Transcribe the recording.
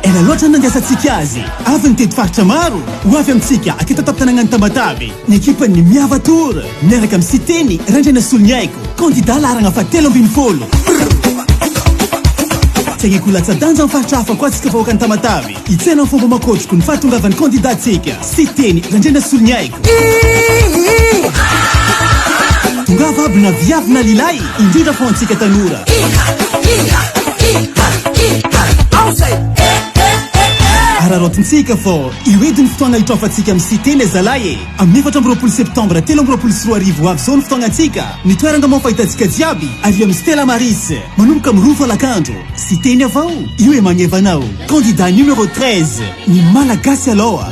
ela loatra nandiasantsika azy avy ny tety faritra maro ho avy amintsika akita tapitanagnany Tamatavy ny ekipa ny Miavator miaraka amin'ny Siteny Randrana Solony Haiko kandida laragna fa 17. Tegna kolatsa-danja amin'ny faritra hafa koa tsika vahoaka ny Tamatavy itsena ny fomba makotroko ny fahatongavan'ny kandidatsika Siteny Randrana Solony Haiko. Tongava aby na viavy na lilahy indrindra fo antsika tanora. Ararotintsika fô io ediny fotoagna itrofatsika amin'ny Siteny zalahy amin'ny 24 septambra 2023 avy zao ny fotoagnantsika ny toeranga mao fahitantsika jiaby ary amin'ny Stella Maris manomboka amin'ny roa falakandro. Siteny avao io e magnevanao candidat numéro 13 ny malagasy aloha.